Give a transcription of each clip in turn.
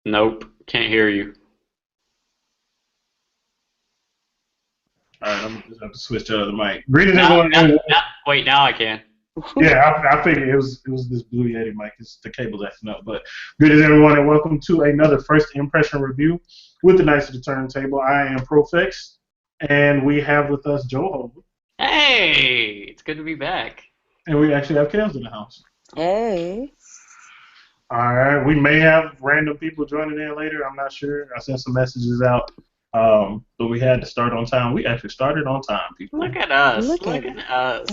Nope, can't hear you. All right, I'm just have to switch to the other mic. Greetings, Now, everyone. wait, now I can. Yeah, I figured it was this Blue Yeti mic. It's the cable's acting up. But greetings, everyone, and welcome to another first impression review with the Knights of the Turntable. I am Profix, and we have with us Joe, Hey, it's good to be back. and we actually have Kels in the house. Hey. All right, we may have random people joining in later. I'm not sure. I sent some messages out, but we had to start on time. We actually started on time, people. Look at us. Look Look at at us.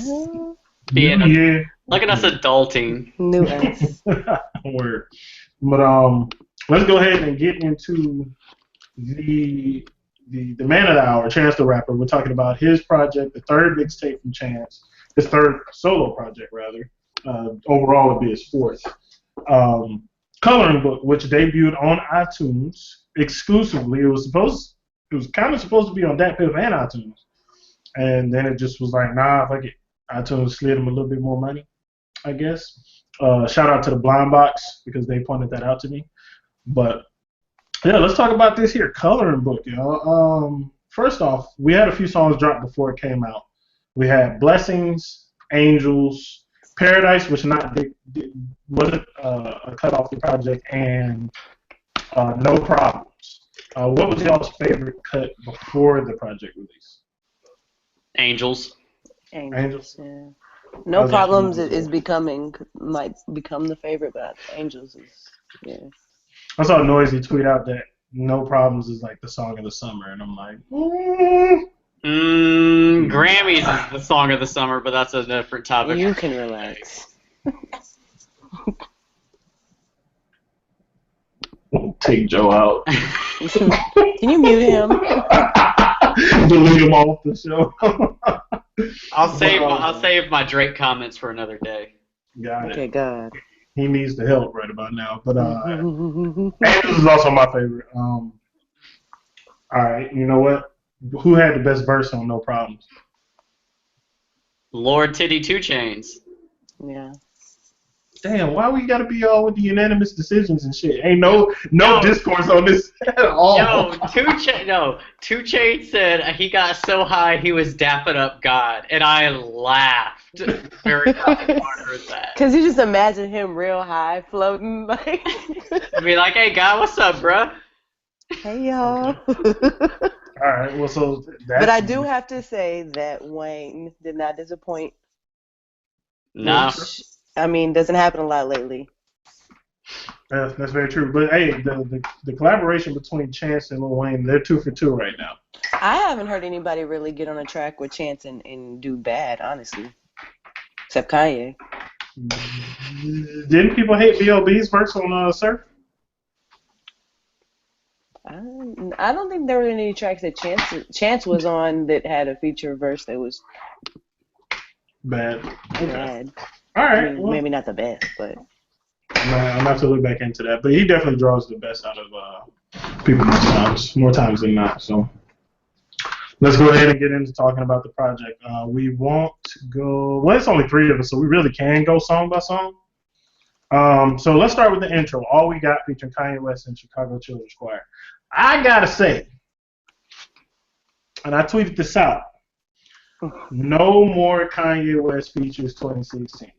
Yeah. Look at us adulting. New us. Word. But let's go ahead and get into the man of the hour, Chance the Rapper. We're talking about his project, the third mixtape from Chance, his third solo project rather. Overall, it'd be his fourth. Coloring Book, which debuted on iTunes exclusively. It was kind of supposed to be on Dat Piff and iTunes, and then it just was like, nah, fuck it. iTunes slid him a little bit more money, I guess. Shout out to the Blind Box because they pointed that out to me. But yeah, let's talk about this here Coloring Book, y'all. First off, we had a few songs dropped before it came out. We had Blessings, Angels, Paradise, which wasn't a cut off the project, and No Problems. What was y'all's favorite cut before the project release? Angels. Angels. Yeah. No Problems might become the favorite, but Angels is, yeah. I saw Noisy tweet out that No Problems is like the song of the summer, and I'm like, Grammys is the song of the summer, but that's a different topic. You can relax. Take Joe out. Can you mute him? Delete him off the show. I'll save my Drake comments for another day. Got it. Okay, God. He needs the help right about now. But Angels is also my favorite. All right, you know what? Who had the best verse on No Problems? Lord Titty 2 Chains. Yeah. Damn, why we gotta be all with the unanimous decisions and shit? Ain't no discourse on this at all. Yo, 2 Chainz said he got so high he was dapping up God, and I laughed very hard at that. Cause you just imagine him real high, floating like. I'd be like, "Hey God, what's up, bruh?" Hey y'all. All right, well, so that's... But I do have to say that Wayne did not disappoint. No. Which, I mean, doesn't happen a lot lately. That's very true. But hey, the collaboration between Chance and Lil Wayne, they're 2 for 2 right now. I haven't heard anybody really get on a track with Chance and do bad, honestly. Except Kanye. Didn't people hate B.O.B.'s verse on Surf? I don't think there were any tracks that Chance was on that had a feature verse that was Bad. bad. All right. I mean, maybe not the best, but I'm gonna have to look back into that. But he definitely draws the best out of people more times than not. So let's go ahead and get into talking about the project. We won't go. Well, it's only 3 of us, so we really can go song by song. So let's start with the intro. All We Got featuring Kanye West and Chicago Children's Choir. I gotta say, and I tweeted this out. No more Kanye West features 2016.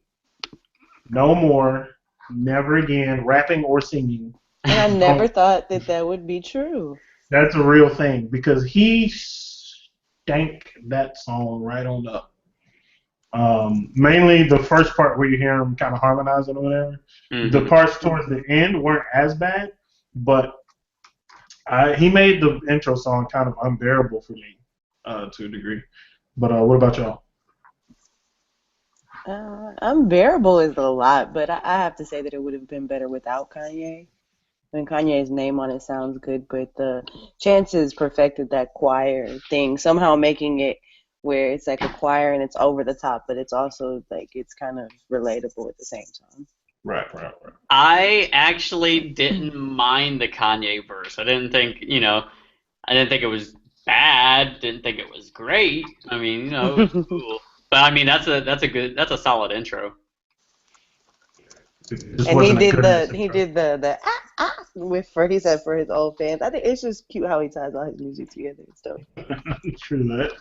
No more. Never again. Rapping or singing. and I never thought that would be true. That's a real thing because he stank that song right on up. Mainly the first part where you hear him kind of harmonizing or whatever. Mm-hmm. The parts towards the end weren't as bad, but he made the intro song kind of unbearable for me to a degree. But what about y'all? Unbearable is a lot, but I have to say that it would have been better without Kanye. I mean, Kanye's name on it sounds good, but the Chances perfected that choir thing, somehow making it where it's like a choir and it's over the top, but it's also like it's kind of relatable at the same time. Right. I actually didn't mind the Kanye verse. I didn't think it was bad. Didn't think it was great. I mean, it was cool. But I mean, that's a solid intro. It just And he wasn't a did goodness he intro. did the with for he said for his old fans. I think it's just cute how he ties all his music together and stuff. True that.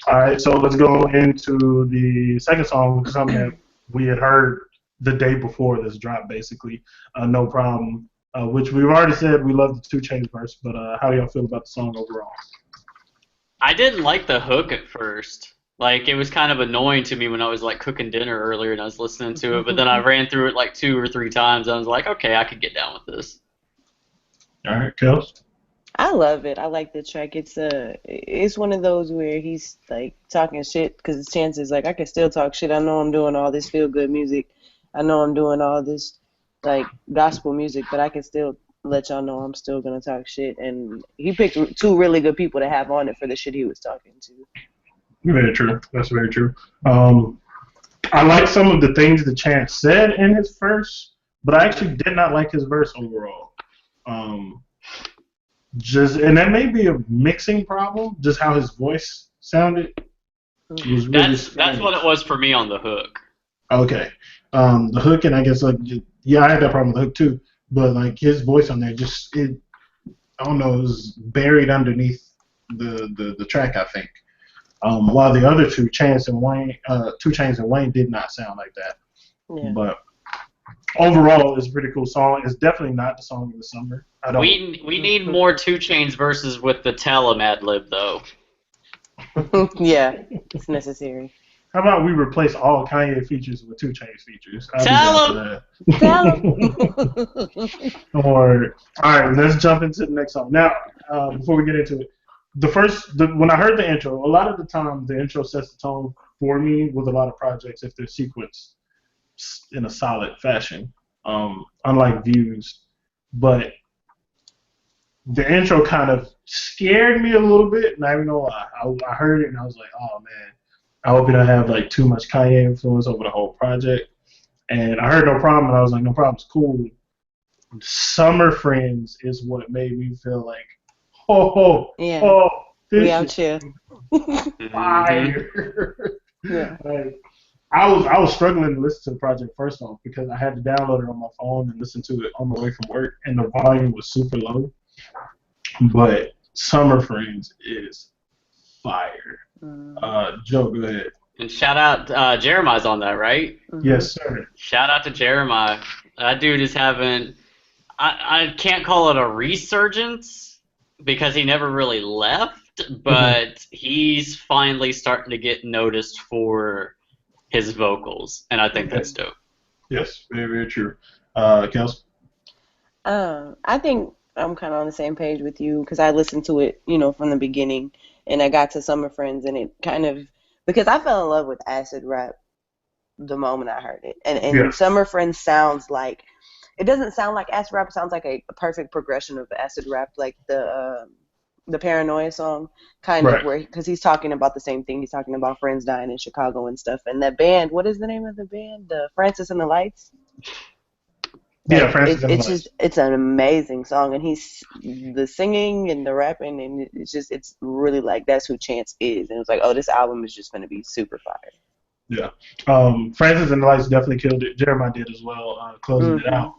All right, so let's go into the second song, which is something that we had heard the day before this drop, basically. No Problem, which we've already said we love the 2 Chainz verse, but how do y'all feel about the song overall? I didn't like the hook at first. Like it was kind of annoying to me when I was like cooking dinner earlier and I was listening to it, but then I ran through it like 2 or 3 times and I was like, okay, I could get down with this. All right, Kels? I love it. I like the track. It's one of those where he's like talking shit because his chances like I can still talk shit. I know I'm doing all this feel good music. I know I'm doing all this like gospel music, but I can still let y'all know I'm still gonna talk shit. And he picked 2 really good people to have on it for the shit he was talking to. Very true. That's very true. Um, I like some of the things that Chance said in his verse, but I actually did not like his verse overall. Um, and that may be a mixing problem, just how his voice sounded was really That's what it Spanish. was for me on the hook. Okay. The hook, and I guess like yeah, I had that problem with the hook too. But like his voice on there, just I don't know, it was buried underneath the track. I think. While the other two, Chance and Wayne, 2 Chainz and Wayne, did not sound like that. Yeah. But overall, it's a pretty cool song. It's definitely not the song of the summer. I don't. We need more 2 Chainz verses with the Tell 'em ad lib though. Yeah, it's necessary. How about we replace all Kanye features with 2 Chainz features? I'll be Tell down 'em. for Tell that. Or all right, let's jump into the next song. Now, before we get into it, when I heard the intro, a lot of the time the intro sets the tone for me with a lot of projects if they're sequenced in a solid fashion, unlike Views. But the intro kind of scared me a little bit, not even gonna lie. I heard it and I was like, oh man, I hope you don't have like too much Kanye influence over the whole project. And I heard No Problem and I was like, No Problem's cool. Summer Friends is what made me feel like, Yeah, oh, we this out is here. Mm-hmm. fire. Yeah. Like, I was struggling to listen to the project first off because I had to download it on my phone and listen to it on the way from work, and the volume was super low. But Summer Friends is fire. Joe, go ahead. And shout out Jeremiah's on that, right? Mm-hmm. Yes, sir. Shout out to Jeremiah. That dude is having I can't call it a resurgence because he never really left, Mhm. but he's finally starting to get noticed for his vocals, and I think Mm-hmm. that's dope. Yes, very, very true. Kels? I think I'm kind of on the same page with you because I listened to it, from the beginning, and I got to Summer Friends, and it kind of because I fell in love with acid rap the moment I heard it, and Yes. Summer Friends sounds like it doesn't sound like acid rap. It sounds like a perfect progression of acid rap, like the Paranoia song, kind of Right. where because he's talking about the same thing. He's talking about friends dying in Chicago and stuff, and that band. What is the name of the band? The Francis and the Lights. Yeah, Like Francis and the it's just Lights. it's an amazing song, and he's the singing and the rapping, and it's really like that's who Chance is, and it's like oh this album is just gonna be super fire. Yeah. Francis and the Lights definitely killed it. Jeremiah did as well, closing it Hmm. out.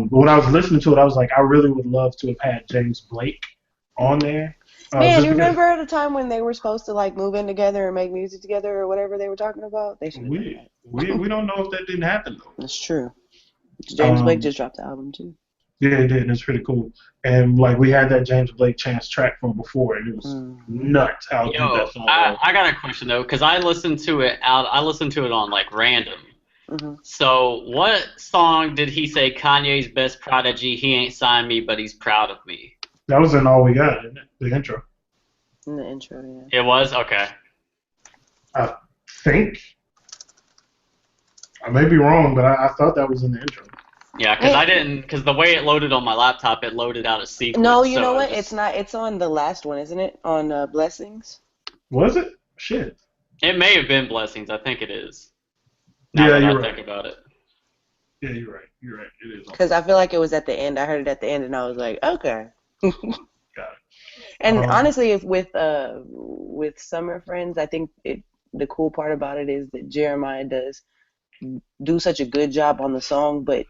But when I was listening to it, I was like, I really would love to have had James Blake on there. Man, Just you because remember at the time when they were supposed to like move in together and make music together or whatever they were talking about? They should have done we that. don't know if that didn't happen though. That's true. James Blake Um, just dropped the album too. yeah, it did. And it's pretty cool. And like we had that James Blake Chance track from before, and it was Hmm. nuts how good that Yo, song I, was. I got a question though, because I listened to it on like random. Hmm. So what song did he say Kanye's best prodigy? He ain't signed me, but he's proud of me. That was in all we got, isn't it? The intro. In the intro, yeah. It was okay. I think I may be wrong, but I thought that was in the intro. Yeah, because Hey, I didn't, because the way it loaded on my laptop, it loaded out a no, sequence. you know So it what? It's just, not. It's on the last one, isn't it? On Blessings. Was it? Shit. it may have been Blessings. I think it is. Now Yeah, that I you're think right. about it. Yeah, you're right. You're right. It is on Because I Blessing. feel like it was at the end. I heard it at the end, and I was like, okay. Got it. And Um, honestly, if with Summer Friends, I think the cool part about it is that Jeremiah does do such a good job on the song, but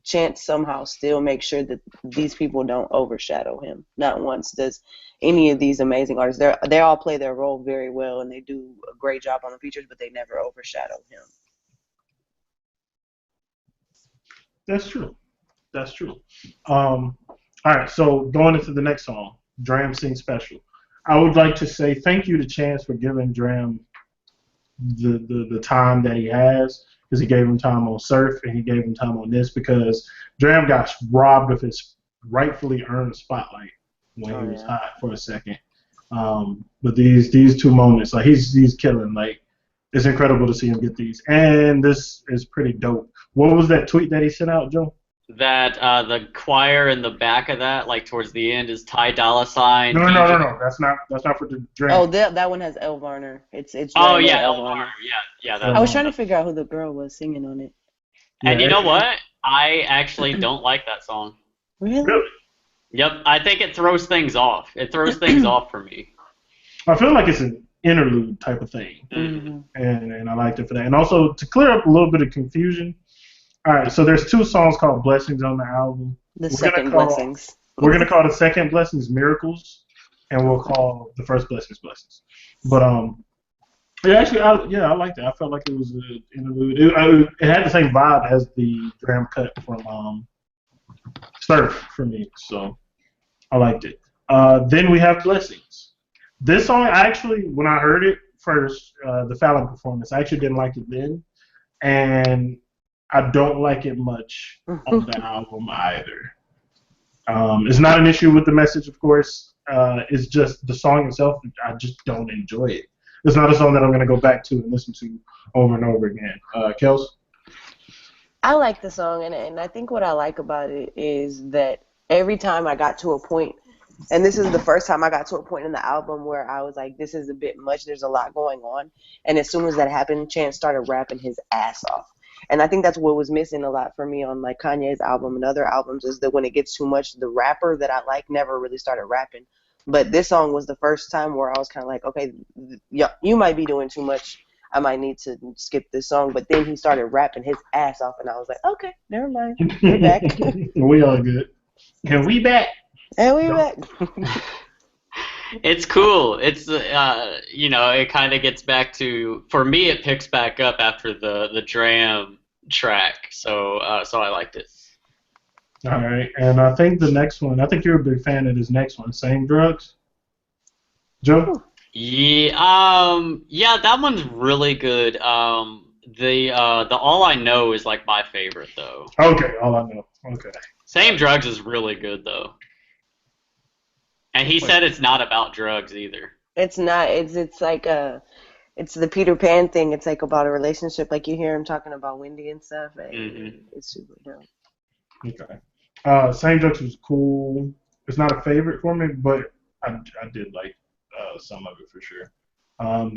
Chance somehow still makes sure that these people don't overshadow him. Not once does any of these amazing artists. They all play their role very well, and they do a great job on the features, but they never overshadow him. That's true. That's true. All right, so going into the next song, Dreamscene Special. I would like to say thank you to Chance for giving Dram the time that he has, because he gave him time on Surf and he gave him time on this, because Dram got robbed of his rightfully earned spotlight when he was hot for a second. But these two moments, like he's killing. Like, it's incredible to see him get these, and this is pretty dope. What was that tweet that he sent out, Joe? That the choir in the back of that, like towards the end, is Ty Dolla Sign. No. That's not for the Dram. Oh, that one has Elle Varner. It's oh yeah, Elle Varner. Yeah. I was trying to figure out who the girl was singing on it. And you know what? I actually don't like that song. Really? Yep, I think it throws things off. It throws things off for me. I feel like it's an interlude type of thing, and I liked it for that. And also, to clear up a little bit of confusion, all right, so there's two songs called Blessings on the album. The second Blessings. We're going to call the second Blessings Miracles, and we'll call the first Blessings Blessings. But, yeah, actually, I liked it. I felt like it was an interlude. It had the same vibe as the Dram cut from Surf for me, so I liked it. Then we have Blessings. This song, actually, when I heard it first, the Fallon performance, I actually didn't like it then, and I don't like it much on the album either. It's not an issue with the message, of course. It's just the song itself, I just don't enjoy it. It's not a song that I'm going to go back to and listen to over and over again. Kels? I like the song, and I think what I like about it is that every time I got to a point, and this is the first time I got to a point in the album where I was like, this is a bit much, there's a lot going on. And as soon as that happened, Chance started rapping his ass off. And I think that's what was missing a lot for me on like Kanye's album and other albums, is that when it gets too much, the rapper that I like never really started rapping. But this song was the first time where I was kind of like, okay, yeah, you might be doing too much. I might need to skip this song. But then he started rapping his ass off, and I was like, okay, never mind. We're back. We all good. And we back. And we back. It's cool. It's it kind of gets back to, for me, it picks back up after the Dram track. So I liked it. All right, and I think the next one, I think you're a big fan of this next one, Same Drugs. Joe? Yeah, that one's really good. The All I Know is like my favorite though. Okay, All I Know. Okay. Same Drugs is really good though. And he said it's not about drugs either. It's not. It's like it's the Peter Pan thing. It's like about a relationship. Like you hear him talking about Wendy and stuff. And it's super dope. Okay. Same Drugs was cool. It's not a favorite for me, but I did like some of it for sure.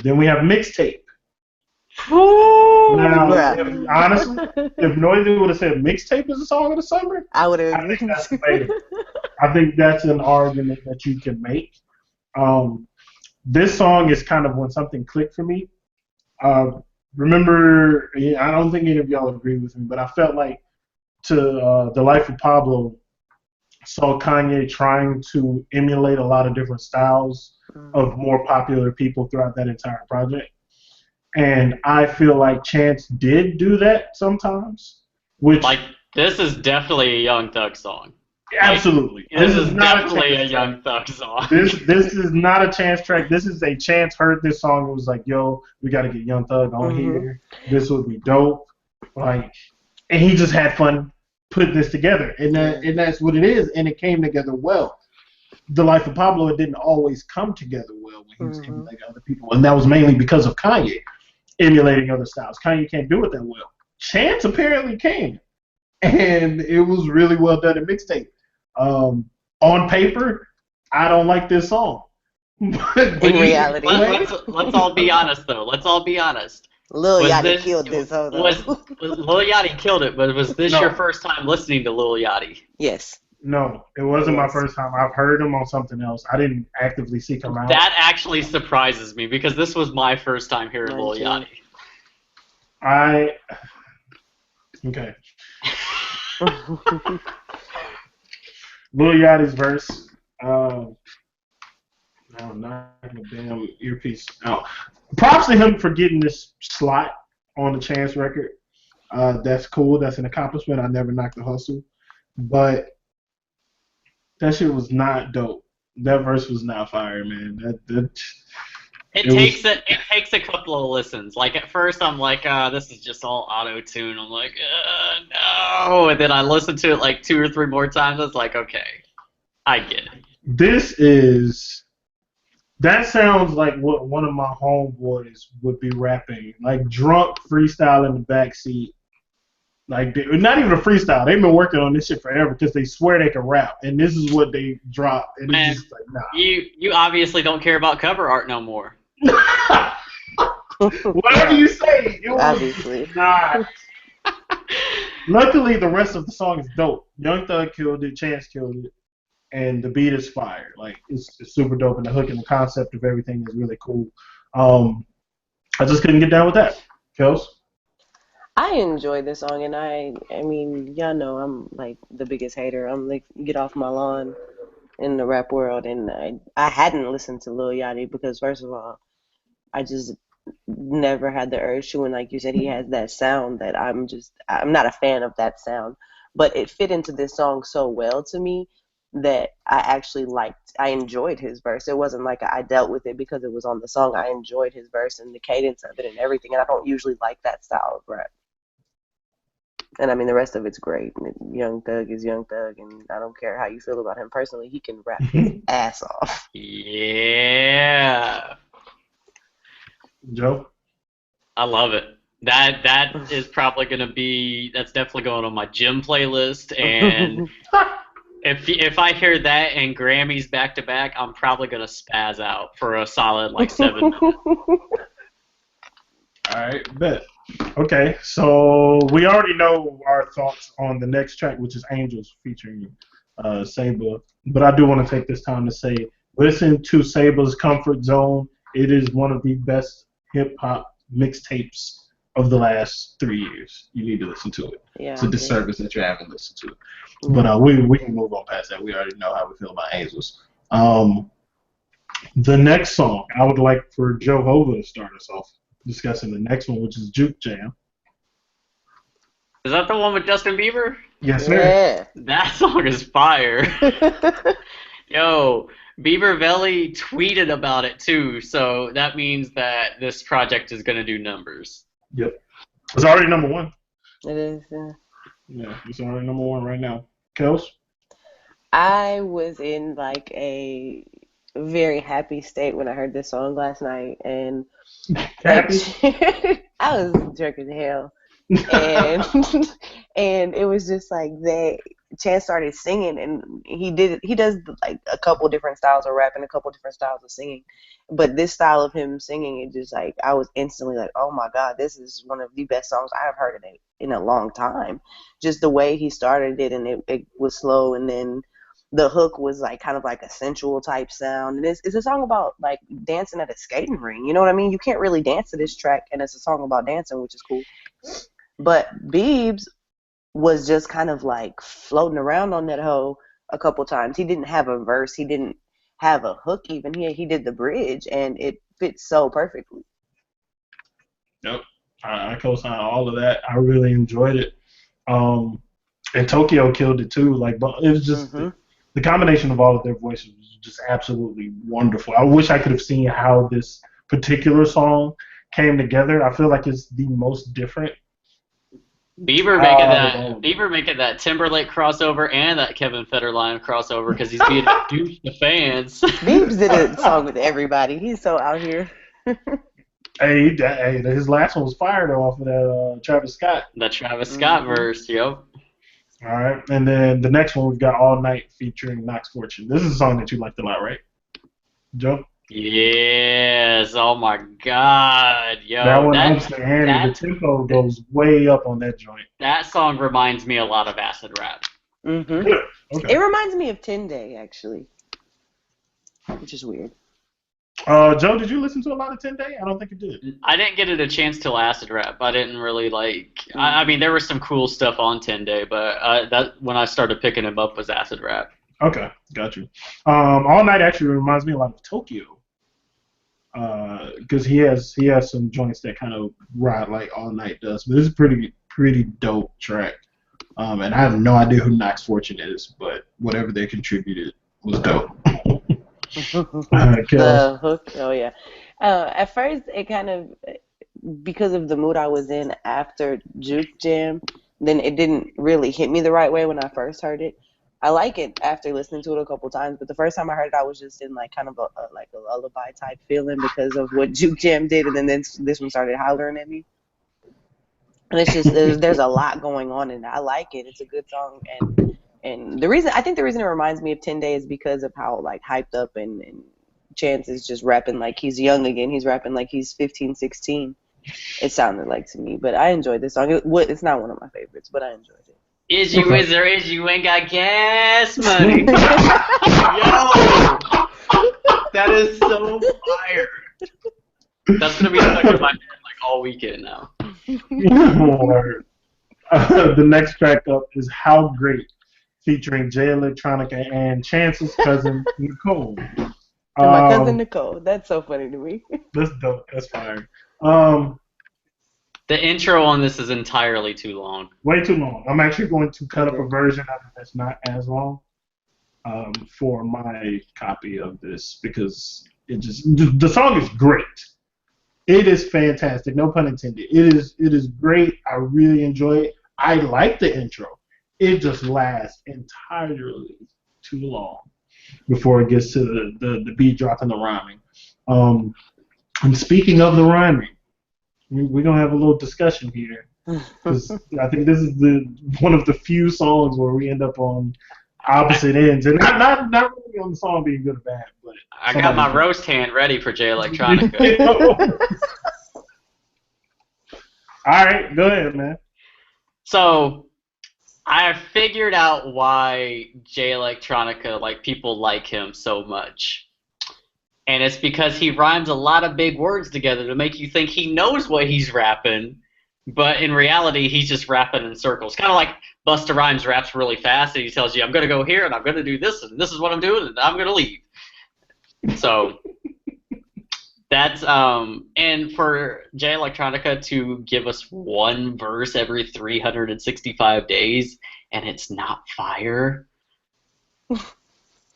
Then we have Mixtape. Now, honestly, if Noisy would have said Mixtape is a song of the summer, I would have. I think that's debatable. I think that's an argument that you can make. This song is kind of when something clicked for me. Remember, I don't think any of y'all agree with me, but I felt like The Life of Pablo saw Kanye trying to emulate a lot of different styles of more popular people throughout that entire project. And I feel like Chance did do that sometimes. Which, like, this is definitely a Young Thug song. Absolutely. Like, this is definitely a Young Thug song. This is not a Chance track. This is a Chance heard this song and was like, yo, we got to get Young Thug on here. This would be dope. Like, and he just had fun putting this together. And that's what it is. And it came together well. The Life of Pablo, it didn't always come together well when he was emulating other people. And that was mainly because of Kanye emulating other styles. Kanye can't do it that well. Chance apparently can. And it was really well done in Mixtape. On paper, I don't like this song. But in reality. Let's all be honest, though. Let's all be honest. Lil Yachty killed this. Lil Yachty killed it, but was this your first time listening to Lil Yachty? Yes. No, it wasn't my first time. I've heard him on something else. I didn't actively seek him out. That actually surprises me because this was my first time hearing Lil Yachty. I okay. Lil Yachty's verse. Um, now I'm knocking the damn earpiece out. Props to him for getting this slot on the Chance record. That's cool. That's an accomplishment. I never knocked the hustle, but that shit was not dope. That verse was not fire, man. It It was. takes a couple of listens. Like at first, I'm like, this is just all auto tune. I'm like, no, and then I listened to it like 2 or 3 more times. I was like, okay, I get it. This is. That sounds like what one of my homeboys would be rapping, like drunk freestyle in the backseat. Like not even a freestyle. They've been working on this shit forever because they swear they can rap, and this is what they drop, and it's Man, just like nah. you obviously don't care about cover art no more. Whatever you say, it was Obviously. not. Luckily, the rest of the song is dope. Young Thug killed it, Chance killed it, and the beat is fire. Like it's super dope, and the hook and the concept of everything is really cool. I just couldn't get down with that. Kels? I enjoy this song, and I mean, y'all know I'm like the biggest hater. I'm like, get off my lawn in the rap world, and I hadn't listened to Lil Yachty because first of all, I just never had the urge to, and like you said, he has that sound that I'm not a fan of that sound, but it fit into this song so well to me that I enjoyed his verse. It wasn't like I dealt with it because it was on the song. I enjoyed his verse and the cadence of it and everything, and I don't usually like that style of rap. And I mean, the rest of it's great. Young Thug is Young Thug, and I don't care how you feel about him personally. He can rap his ass off. Yeah, Joe? I love it. That is probably that's definitely going on my gym playlist. And if I hear that and Grammys back to back, I'm probably gonna spaz out for a solid like 7 minutes. All right, bet. Okay, so we already know our thoughts on the next track, which is Angels featuring Saba. But I do want to take this time to say, listen to Saba's Comfort Zone. It is one of the best hip hop mixtapes of the last 3 years. You need to listen to it. Yeah, it's a disservice that you haven't listened to it. Yeah. But we can move on past that. We already know how we feel about Angels. The next song, I would like for Joe Hova to start us off discussing the next one, which is Juke Jam. Is that the one with Justin Bieber? Yes, sir. Yeah. That song is fire. Yo, Bieber Valley tweeted about it too, so that means that this project is gonna do numbers. Yep. It's already number one. It is. Yeah, it's already number one right now. Kels? I was in like a very happy state when I heard this song last night, and Happy? I was drunk as hell, and and it was just like that. Chance started singing, and he does like a couple different styles of rap and a couple different styles of singing, but this style of him singing, it just like I was instantly like, oh my god, this is one of the best songs I've heard in a long time. Just the way he started it, and it was slow, and then the hook was like kind of like a sensual type sound, and it's a song about like dancing at a skating ring. You know what I mean? You can't really dance to this track, and it's a song about dancing, which is cool. But Biebs was just kind of like floating around on that hoe a couple times. He didn't have a verse. He didn't have a hook even. He did the bridge, and it fits so perfectly. Yep. I co-sign all of that. I really enjoyed it. And Tokyo killed it too. Like, but it was just the combination of all of their voices was just absolutely wonderful. I wish I could have seen how this particular song came together. I feel like it's the most different. Bieber making that Timberlake crossover and that Kevin Federline crossover because he's being a douche to fans. Biebs did a song with everybody. He's so out here. Hey, his last one was fired off of that Travis Scott. That Travis Scott verse, yo. All right, and then the next one we've got All Night featuring Knox Fortune. This is a song that you liked a lot, right, Joe? Yes. Oh my God, yo. That one, honestly, the tempo goes way up on that joint. That song reminds me a lot of acid rap. Okay. It reminds me of 10 Day actually, which is weird. Joe, did you listen to a lot of 10 Day? I don't think you did. I didn't get it a chance till Acid Rap. I didn't really like. I mean, there was some cool stuff on 10 Day, but that when I started picking him up was Acid Rap. Okay, got you. All Night actually reminds me a lot of Tokyo, because he has some joints that kind of ride like All Night does. But it's a pretty dope track. And I have no idea who Knox Fortune is, but whatever they contributed was dope. The hook, oh yeah. At first, it kind of, because of the mood I was in after Juke Jam, then it didn't really hit me the right way when I first heard it. I like it after listening to it a couple times, but the first time I heard it, I was just in like kind of a lullaby type feeling because of what Juke Jam did, and then this one started hollering at me. And it's just there's a lot going on, and I like it. It's a good song, and I think the reason it reminds me of 10 Day is because of how like hyped up and Chance is just rapping like he's young again. He's rapping like he's 15, 16. It sounded like to me, but I enjoyed this song. It's not one of my favorites, but I enjoyed it. Is you ain't got gas money? Yo, that is so fire. That's gonna be stuck in my head like all weekend now. The next track up is How Great, featuring Jay Electronica and Chance's cousin Nicole. My cousin Nicole. That's so funny to me. That's dope. That's fire. The intro on this is entirely too long. Way too long. I'm actually going to cut up a version of it that's not as long for my copy of this because the song is great. It is fantastic. No pun intended. It is great. I really enjoy it. I like the intro. It just lasts entirely too long before it gets to the beat drop and the rhyming. And speaking of the rhyming, we're going to have a little discussion here. Because I think this is one of the few songs where we end up on opposite ends. And not really on the song being good or bad. But I got my roast hand ready for Jay Electronica. All right, go ahead, man. So, I figured out why Jay Electronica, like, people like him so much. And it's because he rhymes a lot of big words together to make you think he knows what he's rapping, but in reality, he's just rapping in circles. Kind of like Busta Rhymes raps really fast, and he tells you, I'm going to go here, and I'm going to do this, and this is what I'm doing, and I'm going to leave. So, that's, and for Jay Electronica to give us one verse every 365 days, and it's not fire.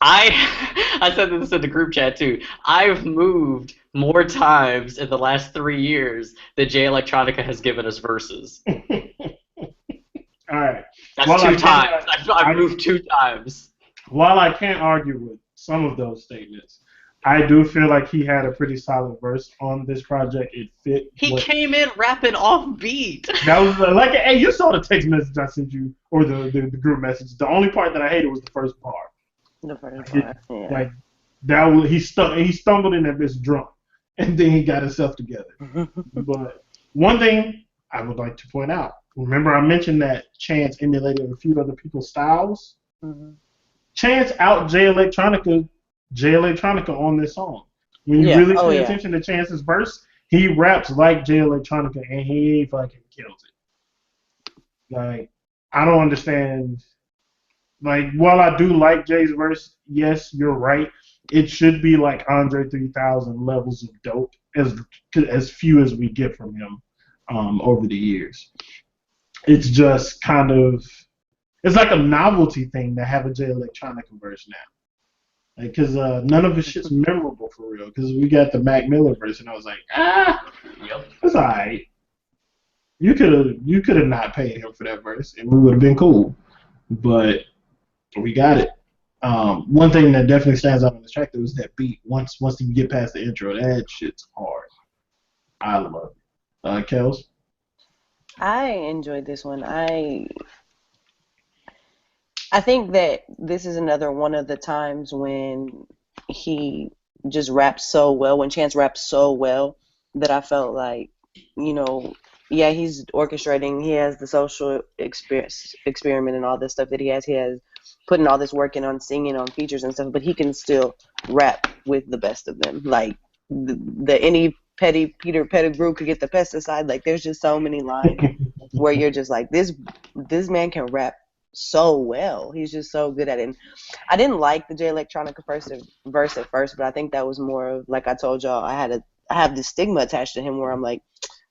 I said this in the group chat too. I've moved more times in the last 3 years than Jay Electronica has given us verses. All right. That's 2 times. I've moved 2 times. While I can't argue with some of those statements, I do feel like he had a pretty solid verse on this project. It fit. He came in rapping off beat. That was like, hey, you saw the text message I sent you, or the group message. The only part that I hated was the first part. The first part, yeah. Like that was he stumbled in that bitch drunk, and then he got himself together. But one thing I would like to point out, remember I mentioned that Chance emulated a few other people's styles. Mm-hmm. Chance out Jay Electronica on this song. When you really pay attention to Chance's verse, he raps like Jay Electronica, and he fucking kills it. Like I don't understand. Like, while I do like Jay's verse, yes, you're right. It should be like Andre 3000 levels of dope, as few as we get from him over the years. It's just kind of, it's like a novelty thing to have a Jay Electronica verse now. Like, because none of his shit's memorable for real. Because we got the Mac Miller verse, and I was like, it's all right. You could have not paid him for that verse, and we would have been cool. But we got it. One thing that definitely stands out on this track though is that beat. Once you get past the intro, that shit's hard. I love it. Kels? I enjoyed this one. I think that this is another one of the times when he just raps so well, when Chance raps so well, that I felt like, he's orchestrating, he has the social experiment and all this stuff that he has putting all this work in on singing, on features and stuff, but he can still rap with the best of them. Like, the any petty Peter Pettigrew could get the pesticide. Like there's just so many lines where you're just like this man can rap so well. He's just so good at it. And I didn't like the Jay Electronica first verse at first, but I think that was more of, like I told y'all, I have this stigma attached to him where I'm like,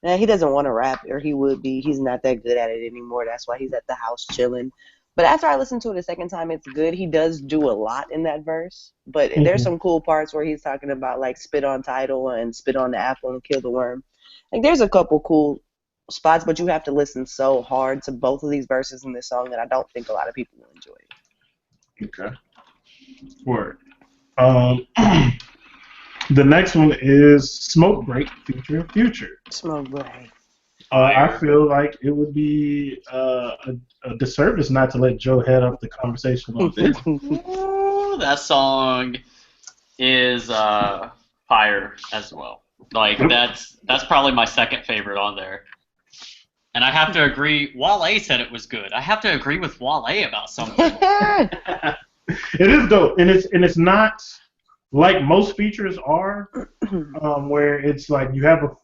he doesn't want to rap, or he would be. He's not that good at it anymore. That's why he's at the house chilling. But after I listened to it a second time, it's good. He does do a lot in that verse, but there's some cool parts where he's talking about like spit on title and spit on the apple and kill the worm. Like there's a couple cool spots, but you have to listen so hard to both of these verses in this song that I don't think a lot of people will enjoy it. Okay. Word. Um, the next one is Smoke Break featuring Future. Smoke Break. I feel like it would be a disservice not to let Joe head up the conversation on this. Ooh, that song is fire as well. Like that's probably my second favorite on there. And I have to agree. Wale said it was good. I have to agree with Wale about something. It is dope, and it's not like most features are, where it's like you have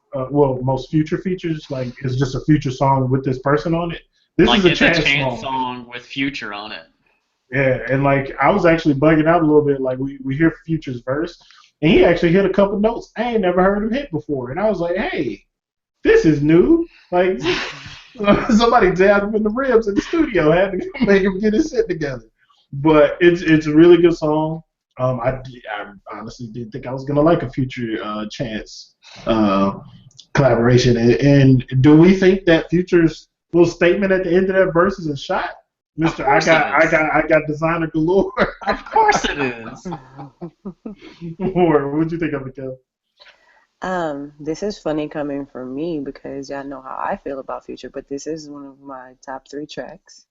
most future features, like it's just a future song with this person on it. This like is a it's chance song with Future on it. Yeah, and like I was actually bugging out a little bit. Like we hear Future's verse, and he actually hit a couple notes I ain't never heard him hit before, and I was like, hey, this is new. Like somebody jabbed him in the ribs in the studio, had to make him get his shit together. But it's a really good song. I honestly did think I was gonna like a Future Chance collaboration. And do we think that Future's little statement at the end of that verse is a shot, Mister? I got designer galore. Of course it is. Or what'd you think of it, Kel? This is funny coming from me because y'all know how I feel about Future, but this is one of my top 3 tracks.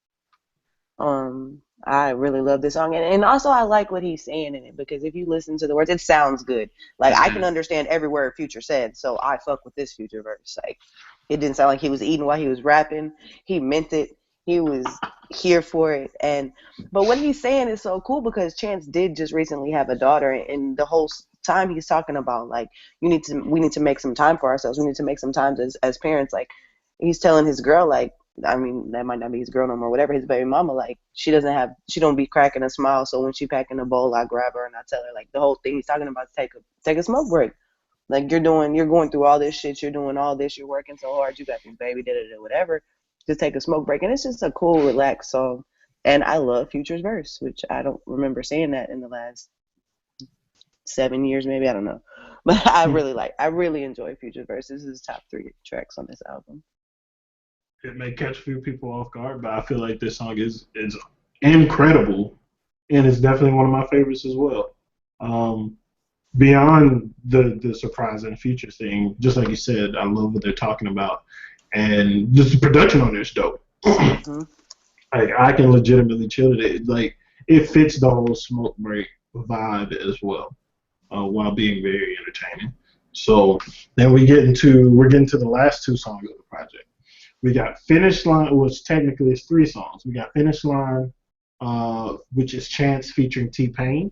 I really love this song, and also I like what he's saying in it, because if you listen to the words, it sounds good. Like I can understand every word Future said, so I fuck with this Future verse. Like it didn't sound like he was eating while he was rapping. He meant it. He was here for it. But what he's saying is so cool, because Chance did just recently have a daughter, and the whole time he's talking about like we need to make some time for ourselves. We need to make some time as parents. Like he's telling his girl, like, I mean, that might not be his girl no more, whatever, his baby mama, like, she don't be cracking a smile, so when she packing a bowl, I grab her and I tell her, like, the whole thing he's talking about is take a smoke break. Like, you're going through all this shit, you're doing all this, you're working so hard, you got this baby, whatever, just take a smoke break. And it's just a cool, relaxed song. And I love Future's verse, which I don't remember saying that in the last 7 years, maybe, I don't know. But I really enjoy Future's verse. This is top 3 tracks on this album. It may catch a few people off guard, but I feel like this song is incredible, and it's definitely one of my favorites as well. Beyond the surprise and Future thing, just like you said, I love what they're talking about, and just the production on this dope. Mm-hmm. Like I can legitimately chill to it. Like it fits the whole Smoke Break vibe as well, while being very entertaining. So then we're getting to the last 2 songs of the project. We got Finish Line, which technically is 3 songs. We got Finish Line, which is Chance featuring T-Pain.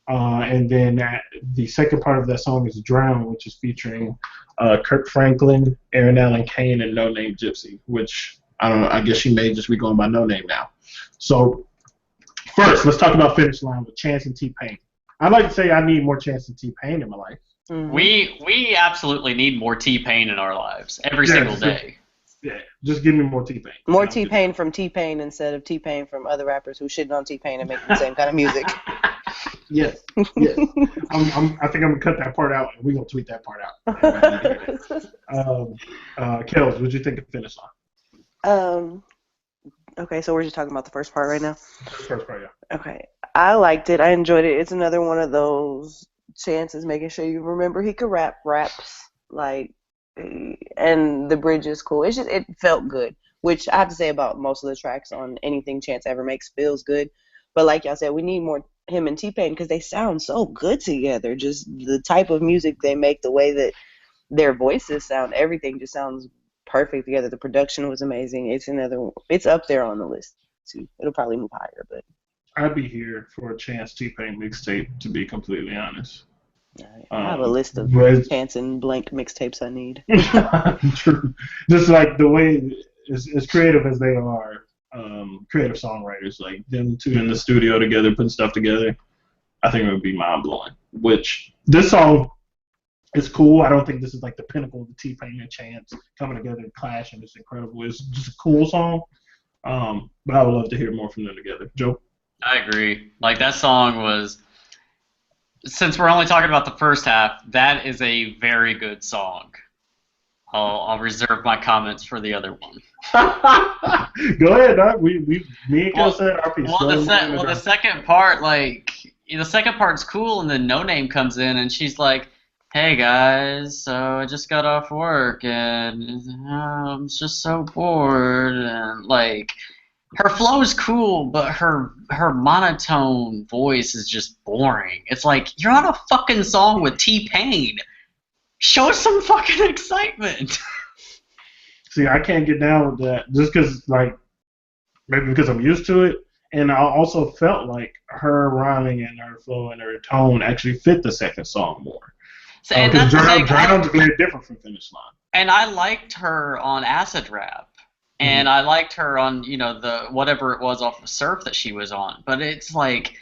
And then the second part of that song is Drown, which is featuring Kirk Franklin, Aaron Allen Kane, and No Name Gypsy, which, I don't know, I guess she may just be going by No Name now. So first, let's talk about Finish Line with Chance and T-Pain. I'd like to say I need more Chance and T-Pain in my life. Mm-hmm. We absolutely need more T-Pain in our lives every single day. Yeah, just give me more T-Pain. More T-Pain from T-Pain instead of T-Pain from other rappers who shitting on T-Pain and making the same kind of music. Yes. I think I'm gonna cut that part out, and we're gonna tweet that part out. Kels, what'd you think of Finish Line? Okay, so we're just talking about the first part right now. First part, yeah. Okay, I liked it. I enjoyed it. It's another one of those chances, making sure you remember he could raps like. And the bridge is cool. It felt good, which I have to say about most of the tracks on anything Chance ever makes feels good. But like y'all said, we need more him and T-Pain because they sound so good together. Just the type of music they make, the way that their voices sound, everything just sounds perfect together. The production was amazing. It's up there on the list too. It'll probably move higher, but I'd be here for a Chance T-Pain mixtape, to be completely honest. I have a list of But Chance and Blank mixtapes I need. true. Just like the way as creative as they are, creative songwriters, like them two in the studio together, putting stuff together, I think it would be mind blowing. Which this song is cool. I don't think this is like the pinnacle of the T-Pain and Chance coming together and clashing. It's incredible. It's just a cool song. But I would love to hear more from them together. Joe? I agree. Like that song was, since we're only talking about the first half, that is a very good song. I'll reserve my comments for the other one. Go ahead, Doc. Me and Kel said our piece. The second part, like the second part's cool, and then No Name comes in, and she's like, "Hey guys, so I just got off work, and I'm just so bored," and like her flow is cool, but her monotone voice is just boring. It's like you're on a fucking song with T-Pain. Show some fucking excitement. See, I can't get down with that just because, like, maybe because I'm used to it. And I also felt like her rhyming and her flow and her tone actually fit the second song more. And Because that's the thing. Drown's very different from Finish Line. And I liked her on Acid Rap. And I liked her on, the whatever it was off of Surf that she was on. But it's like,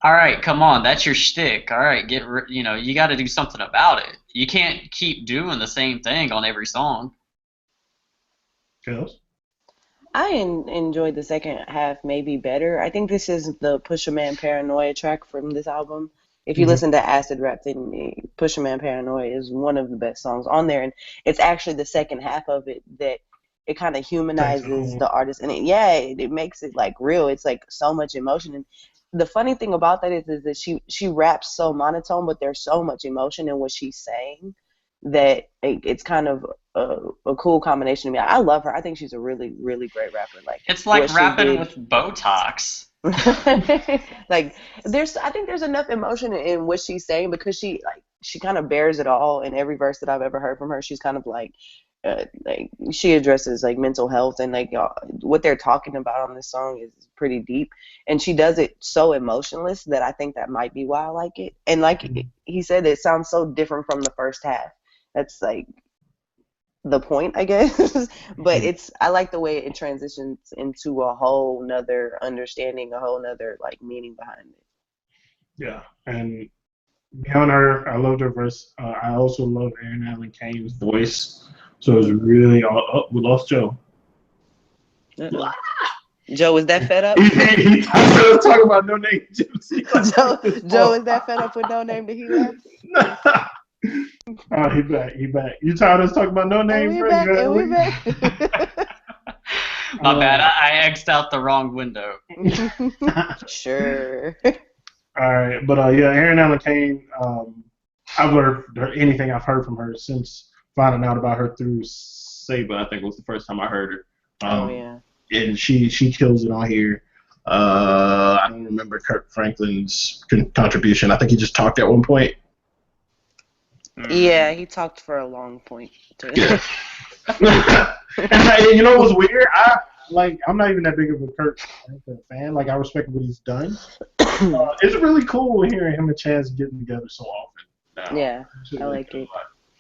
all right, come on, that's your shtick. All right, you got to do something about it. You can't keep doing the same thing on every song. Kels? I enjoyed the second half maybe better. I think this is the Pusha Man Paranoia track from this album. If you listen to Acid Rap, then Pusha Man Paranoia is one of the best songs on there. And it's actually the second half of it that it kind of humanizes the artist. And it makes it like real. It's like so much emotion. And the funny thing about that is that she raps so monotone, but there's so much emotion in what she's saying that it's kind of a cool combination to me. I love her. I think she's a really, really great rapper. Like it's like rapping with Botox. Like I think there's enough emotion in what she's saying because she kind of bears it all in every verse that I've ever heard from her. She's kind of like she addresses like mental health and like what they're talking about on this song is pretty deep, and she does it so emotionless that I think that might be why I like it. And like he said, it sounds so different from the first half. That's like the point, I guess. But I like the way it transitions into a whole nother understanding, a whole nother like meaning behind it. Yeah, and beyond her, I loved her verse. I also love Aaron Allen Kane's voice. So it was really we lost Joe. Joe, is that fed up? He thought was talking about No Name Gypsy. Joe, is that fed up with No Name that he left? Oh, he back. You tired of us talking about No Name? We back. My bad. I X'd out the wrong window. Sure. All right, but Aaron Allen Kane. I've learned anything I've heard from her since finding out about her through Saba. I think was the first time I heard her. And she kills it on here. I don't remember Kirk Franklin's contribution. I think he just talked at one point. Yeah, he talked for a long point. Yeah. And you know what's weird? I'm not even that big of a Kirk Franklin fan. Like I respect what he's done. It's really cool hearing him and Chance getting together so often now. Yeah, I like it.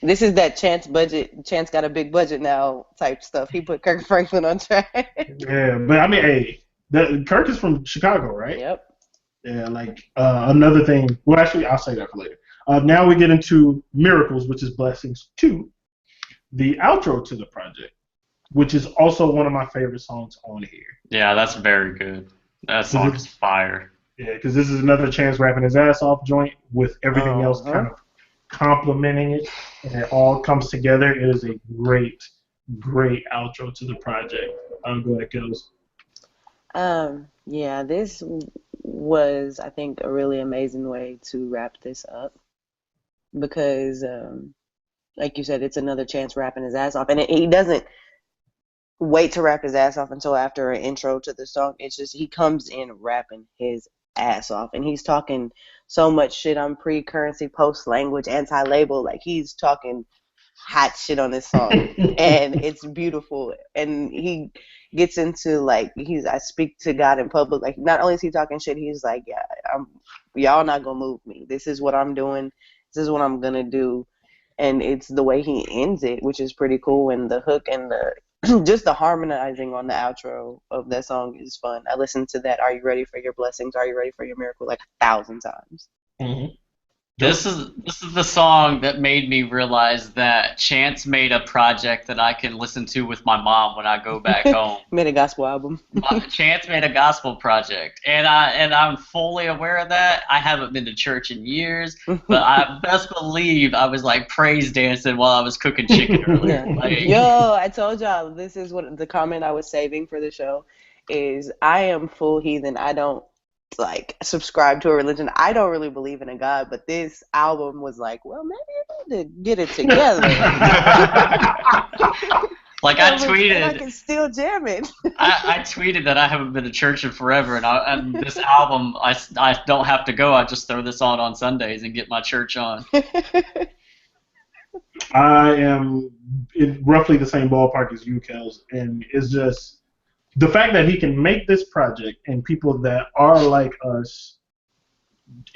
This is that Chance budget. Chance got a big budget now type stuff. He put Kirk Franklin on track. Yeah, but I mean, hey, Kirk is from Chicago, right? Yep. Yeah, like another thing. Well, actually, I'll say that for later. Now we get into Miracles, which is Blessings 2, the outro to the project, which is also one of my favorite songs on here. Yeah, that's very good. That song is fire. Yeah, because this is another Chance rapping his ass off joint with everything else kind of complementing it, and it all comes together. It is a great, great outro to the project. Go ahead, Kills. Yeah, this was, I think, a really amazing way to wrap this up because, like you said, it's another Chance rapping his ass off, and he doesn't wait to rap his ass off until after an intro to the song. It's just he comes in rapping his ass off, and he's talking so much shit on pre-currency, post-language, anti-label. Like he's talking hot shit on this song, and it's beautiful. And he gets into like I speak to God in public. Like not only is he talking shit, he's like, yeah, y'all not gonna move me. This is what I'm doing, This is what I'm gonna do. And it's the way he ends it, which is pretty cool. And the hook and the just the harmonizing on the outro of that song is fun. I listened to that "Are You Ready for Your Blessings? Are You Ready for Your Miracle?" like 1,000 times. Mm-hmm. This is the song that made me realize that Chance made a project that I can listen to with my mom when I go back home. Made a gospel album. Chance made a gospel project, and I'm fully aware of that. I haven't been to church in years, but I best believe I was like praise dancing while I was cooking chicken earlier. Yeah. Like, Yo, I told y'all this is what the comment I was saving for the show is. I am full heathen. I don't like subscribe to a religion. I don't really believe in a God, but this album was like, well, maybe I need to get it together. like I tweeted, and I can still jam it. I tweeted that I haven't been to church in forever, and this album, I don't have to go. I just throw this on Sundays and get my church on. I am in roughly the same ballpark as you, Kels, and it's just the fact that he can make this project and people that are like us,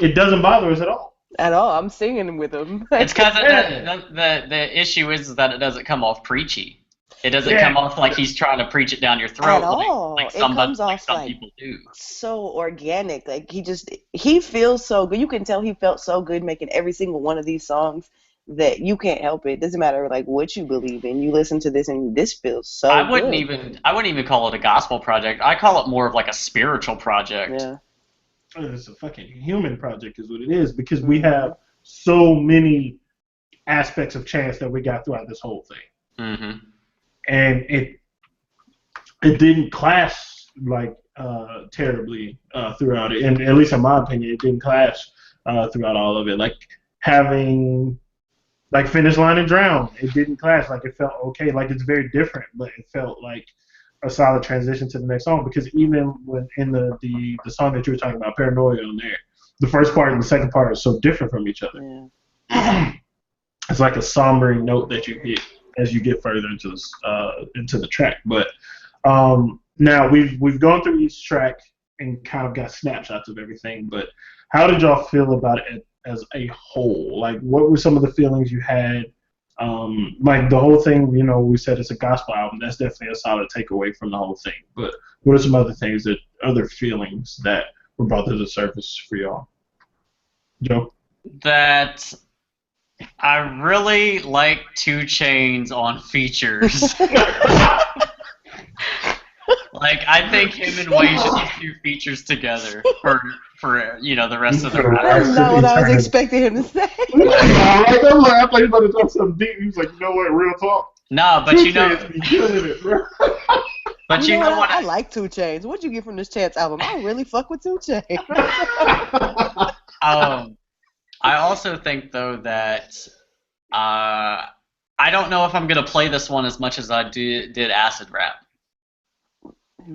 it doesn't bother us at all. At all. I'm singing with him. It's because the issue is that it doesn't come off preachy. It doesn't come off like he's trying to preach it down your throat. At all. Like it comes off some people do. So organic. Like he feels so good. You can tell he felt so good making every single one of these songs that you can't help it. Doesn't matter like what you believe in. You listen to this and this feels so I wouldn't good. even call it a gospel project. I call it more of like a spiritual project. Yeah. It's a fucking human project is what it is, because we have so many aspects of Chance that we got throughout this whole thing. Mm-hmm. And it didn't clash like terribly throughout it. And at least in my opinion, it didn't clash throughout all of it. Like having like Finish Line and Drown, it didn't clash. Like it felt okay. Like it's very different, but it felt like a solid transition to the next song, because even when in the song that you were talking about, Paranoia on there, the first part and the second part are so different from each other. Yeah. It's like a sombering note that you hit as you get further into the track. But now we've gone through each track and kind of got snapshots of everything. But how did y'all feel about it as a whole? Like, what were some of the feelings you had? Like the whole thing, we said it's a gospel album. That's definitely a solid takeaway from the whole thing. But what are some other things other feelings that were brought to the surface for y'all? Joe? That I really like 2 Chainz on features. Like, I think him and Wayne should just do features together for the rest of the rap. That's not what I was expecting him to say. I thought he was about to talk something deep. He was like, you know what, real talk. No, but you know. But you know what? I like 2 Chainz. What'd you get from this Chance album? I really fuck with 2 Chainz. I also think though that I don't know if I'm gonna play this one as much as I did Acid Rap.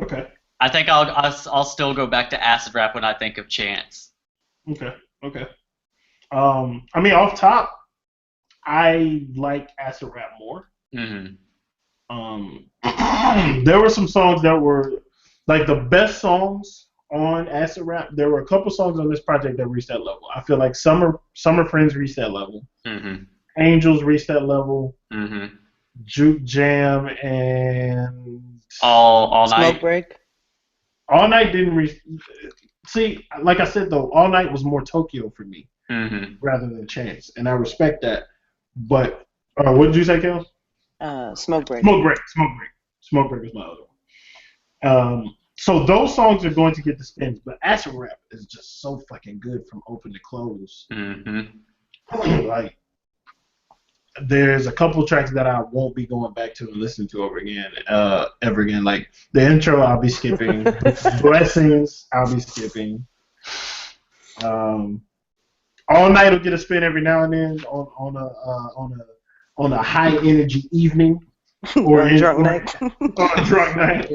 Okay. I think I'll still go back to Acid Rap when I think of Chance. Okay. I mean, off top, I like Acid Rap more. Mm-hmm. There were some songs that were like the best songs on Acid Rap. There were a couple songs on this project that reached that level. I feel like Summer Friends reached that level. Mm-hmm. Angels reached that level. Mm-hmm. Juke Jam and All Night. Smoke Break. All Night didn't reach. See, like I said though, All Night was more Tokyo for me rather than Chance, and I respect that. But what did you say, Kel? Smoke Break. Smoke Break is my other one. So those songs are going to get the spins, but Acid Rap is just so fucking good from open to close. Mm-hmm. Like, there's a couple tracks that I won't be going back to and listening to ever again. Like the intro, I'll be skipping. Blessings, I'll be skipping. All Night will get a spin every now and then on a high energy evening or a drunk night. On a drunk night.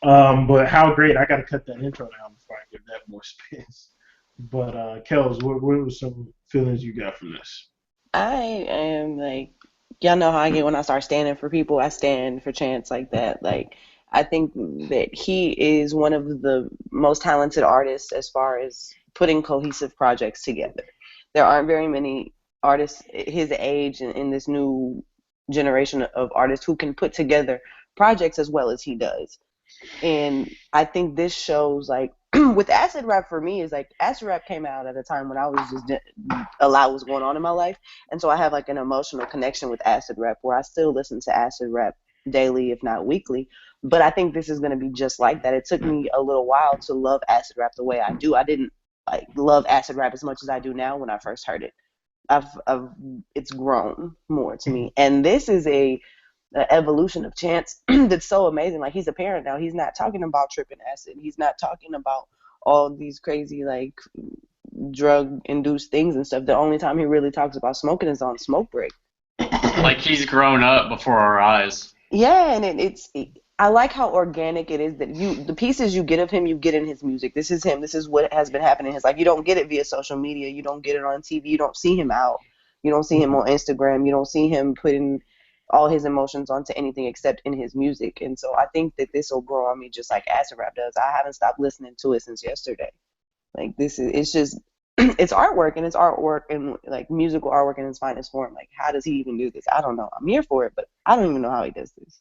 But How Great, I gotta cut that intro down before I give that more spins. But Kels, what were some feelings you got from this? I am like, y'all know how I get when I start standing for people. I stand for Chance like that. Like, I think that he is one of the most talented artists as far as putting cohesive projects together. There aren't very many artists his age and in this new generation of artists who can put together projects as well as he does. And I think this shows, like, with acid rap for me is like acid rap came out at a time when I was just a lot was going on in my life, and so I have like an emotional connection with acid rap where I still listen to acid rap daily, if not weekly. But I think this is going to be just like that. It took me a little while to love acid rap the way I do. I didn't like love acid rap as much as I do now when I first heard it. It's grown more to me, and this is a evolution of Chance that's so amazing. Like, he's a parent now. He's not talking about tripping acid. He's not talking about all these crazy like drug induced things and stuff. The only time he really talks about smoking is on Smoke Break. Like, he's grown up before our eyes. Yeah, and I like how organic it is that the pieces you get of him, you get in his music. This is him. This is what has been happening in his life. You don't get it via social media. You don't get it on TV. You don't see him out. You don't see him on Instagram. You don't see him putting all his emotions onto anything except in his music. And so I think that this will grow on me just like acid rap does. I haven't stopped listening to it since yesterday. Like, it's just, it's artwork, and it's artwork and like musical artwork in its finest form. Like, how does he even do this? I don't know. I'm here for it, but I don't even know how he does this.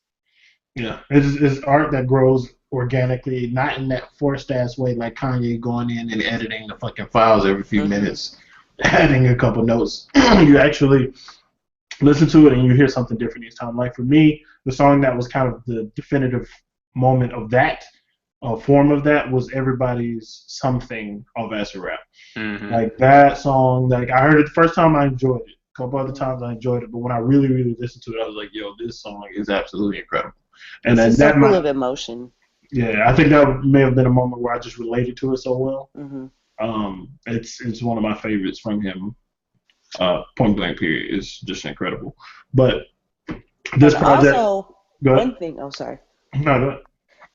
Yeah, it's art that grows organically, not in that forced ass way like Kanye going in and editing the fucking files every few minutes, adding a couple notes. You actually listen to it and you hear something different each time. Like, for me, the song that was kind of the definitive moment of that, form of that, was Everybody's Something of acid rap. Like, that song, like, I heard it the first time, I enjoyed it. A couple other times I enjoyed it, but when I really, really listened to it, I was like, yo, this song is absolutely incredible. And it's that full of emotion. Yeah, I think that may have been a moment where I just related to it so well. It's one of my favorites from him. Point Blank period is just incredible. But this project. Also, one thing. Oh, sorry. No, go ahead.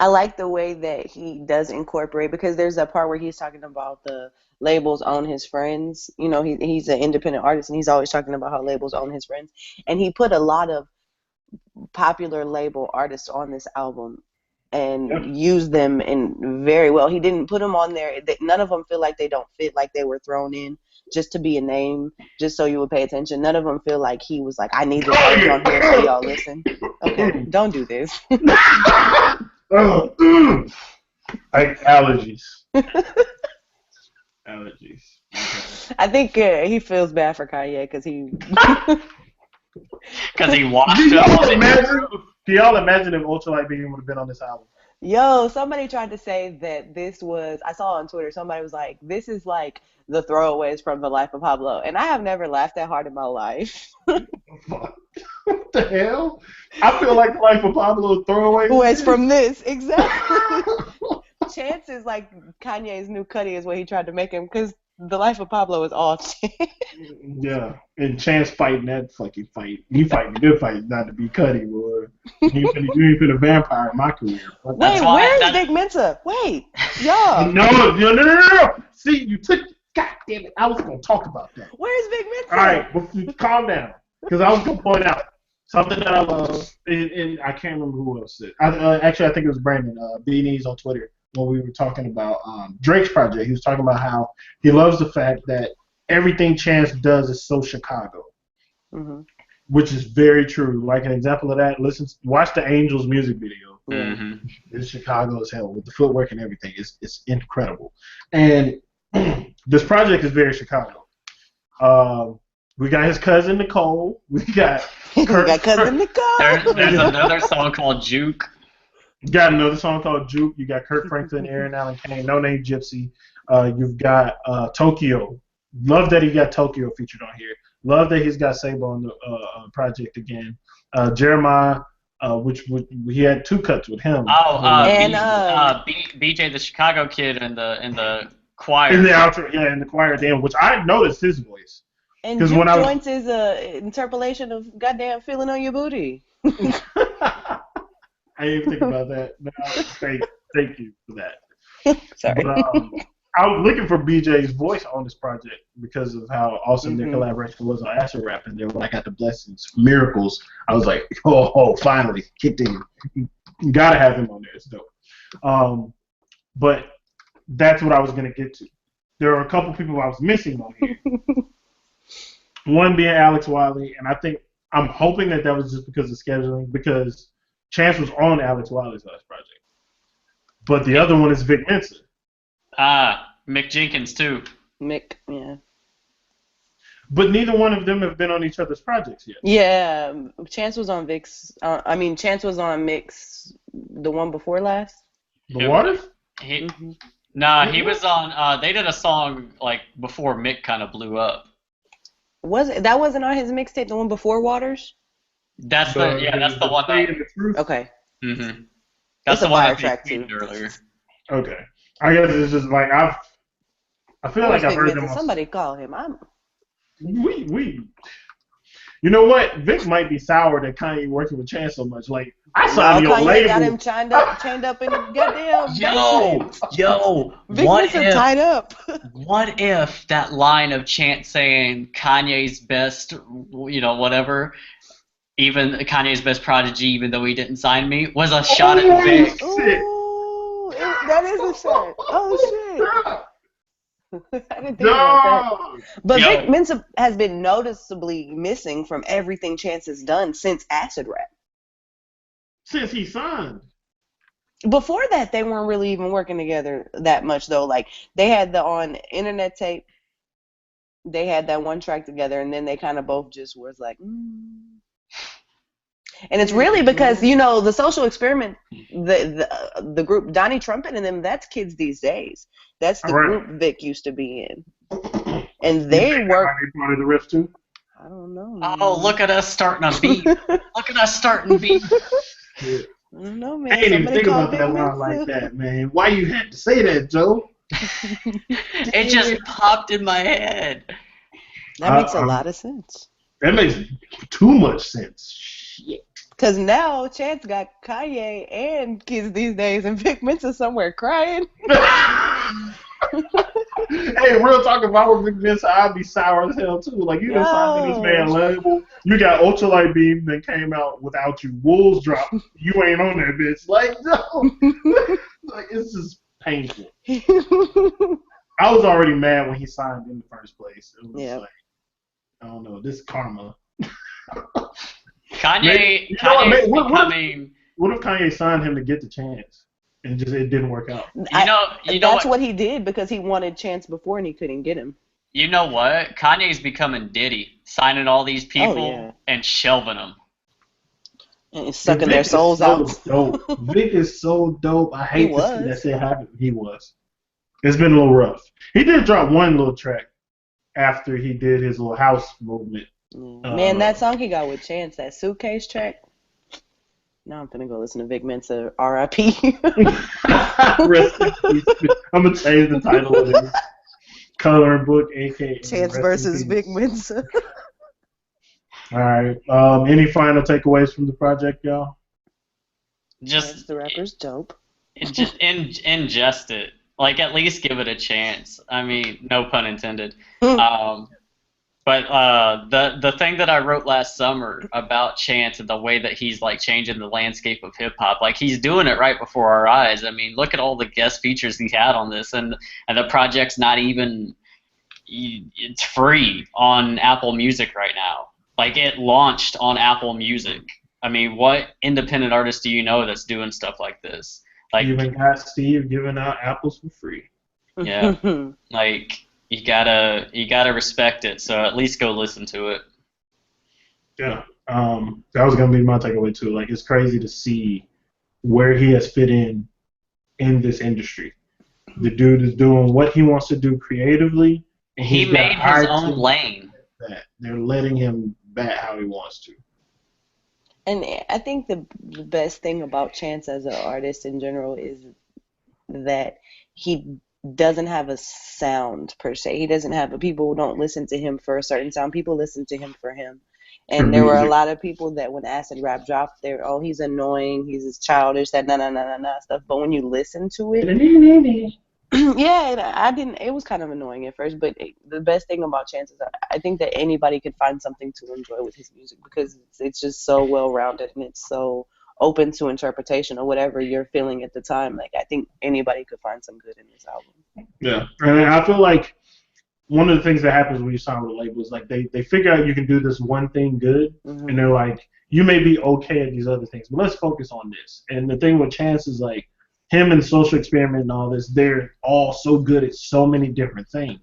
I like the way that he does incorporate, because there's a part where he's talking about the labels own his friends. You know, he's an independent artist, and he's always talking about how labels own his friends. And he put a lot of popular label artists on this album and used them in very well. He didn't put them on there. None of them feel like they don't fit, like they were thrown in just to be a name, just so you would pay attention. None of them feel like he was like, I need this artist on here so y'all listen. Okay, don't do this. Like allergies. Allergies. Okay. I think he feels bad for Kanye because he washed Can up. y'all imagine if Ultralight Beam would have been on this album? Yo, somebody tried to say that this was, I saw on Twitter, somebody was like, this is like the throwaways from The Life of Pablo. And I have never laughed that hard in my life. What the hell? I feel like The Life of Pablo throwaways. Ways from this, exactly. Chance is like Kanye's new Cudi is what he tried to make him, because The Life of Pablo is all Chance. Yeah, and Chance fighting that fucking fight. He fighting a good fight not to be Cudi, boy. You ain't been a vampire in my career. Wait, where's Big Mensa? Wait, y'all. No. See, you took. God damn it! I was gonna talk about that. Where's Big Mensa? All right, calm down, because I was gonna point out something that I love, and I can't remember who else said. Actually, I think it was Brandon Beanies on Twitter when we were talking about Drake's project. He was talking about how he loves the fact that everything Chance does is so Chicago, which is very true. Like, an example of that, watch the Angels music video. It's Chicago as hell with the footwork and everything. It's incredible, and this project is very Chicago. We got his cousin Nicole. We got cousin Nicole. There's another song called Juke. You got another song called Juke. You got Kurt Franklin, Aaron Allen Kane, No Name Gypsy. You've got Tokyo. Love that he got Tokyo featured on here. Love that he's got Sabo on the project again. Jeremiah, which he had two cuts with him. BJ the Chicago Kid in the choir. In the outro, yeah, in the choir, damn. Which I noticed his voice. And Juke Joints is a interpolation of goddamn feeling on your booty. I didn't even think about that. No, thank you for that. Sorry. But, I was looking for BJ's voice on this project because of how awesome their collaboration was on acid rap, and then when I got the blessings, miracles, I was like, oh, finally, kicked in. You gotta have him on there. It's dope. But that's what I was gonna get to. there are a couple people I was missing on here. One being Alex Wiley, and I'm hoping that was just because of scheduling, because Chance was on Alex Wiley's last project. But the other one is Vic Mensa. Mick Jenkins too. Mick, yeah. But neither one of them have been on each other's projects yet. Yeah, Chance was on Vic's. Chance was on Mick's, the one before last. The Waters? He was on. They did a song like before Mick kind of blew up. That wasn't on his mixtape, the one before Waters? That's the one. Okay. Mm-hmm. That's the one I track too. Earlier. Okay. I guess it's just like I feel like I've heard them. Somebody call him. You know what? Vic might be sour that Kanye working with Chance so much. Like I saw your Kanye label. got him chained up in the goddamn. Yo. Vic what if tied up? What if that line of Chance saying Kanye's best, whatever, even Kanye's best prodigy, even though he didn't sign me, was a shot at Vic? Ooh, that is a shot. Oh shit. I didn't think about that. But Vic Mensa has been noticeably missing from everything Chance has done since Acid Rap. Since he signed. Before that, they weren't really even working together that much, though. Like, they had the on internet tape, they had that one track together, and then they kind of both just was like, And it's really because, the Social Experiment, the group, Donnie Trumpet and them, that's kids these days. That's the group Vic used to be in. And they work. Part of the riff too? I don't know. Man. Oh, look at us starting a beat. Look at us starting beat. I don't know, man. I didn't even think about that line like that, man. Why you had to say that, Joe? It just popped in my head. That makes a lot of sense. That makes too much sense. Shit. Because now Chance got Kanye and kids these days, and Vic Mensa somewhere crying. Hey, real talk, if I were Vic Mensa, I'd be sour as hell too. Like, you done signed this man label. You got Ultralight Beam that came out without you. Wolves Drop. You ain't on that bitch. Like, no. Like, it's just painful. I was already mad when he signed in the first place. It was like, I don't know, this karma. Kanye, what if Kanye signed him to get the Chance and it didn't work out? That's what he did because he wanted Chance before and he couldn't get him. You know what? Kanye's becoming Diddy, signing all these people and shelving them. And sucking their souls out. Dope. Vic is so dope. I hate to see that shit happen. He was. It's been a little rough. He did drop one little track after he did his little house movement. Man, that song he got with Chance, that Suitcase track. Now I'm finna go listen to Vic Mensa, R.I.P. Rest in peace. I'm gonna change the title of it. Coloring Book, aka Chance versus Vic Mensa. All right. Any final takeaways from the project, y'all? Just the rapper's dope. Just ingest it. Like, at least give it a chance. I mean, no pun intended. But the thing that I wrote last summer about Chance and the way that he's like changing the landscape of hip hop, like he's doing it right before our eyes. I mean, look at all the guest features he had on this, and the project's not even, it's free on Apple Music right now. Like, it launched on Apple Music. I mean, what independent artist do you know that's doing stuff like this? Like, you even got Steve giving out apples for free. Yeah, like. You gotta respect it. So at least go listen to it. Yeah, that was gonna be my takeaway too. Like, it's crazy to see where he has fit in this industry. The dude is doing what he wants to do creatively. And he made his own lane. They're letting him bat how he wants to. And I think the best thing about Chance as an artist in general is that he doesn't have a sound per se. He doesn't have people don't listen to him for a certain sound. People listen to him for him. And there were a lot of people that when Acid Rap dropped, they were, he's annoying, he's childish, that na stuff. But when you listen to it, it was kind of annoying at first. But the best thing about Chance is I think that anybody could find something to enjoy with his music because it's just so well rounded and it's so open to interpretation or whatever you're feeling at the time. Like, I think anybody could find some good in this album. Yeah, and I feel like one of the things that happens when you sign with a label is like they figure out you can do this one thing good, and they're like, you may be okay at these other things, but let's focus on this. And the thing with Chance is like him and Social Experiment and all this, they're all so good at so many different things.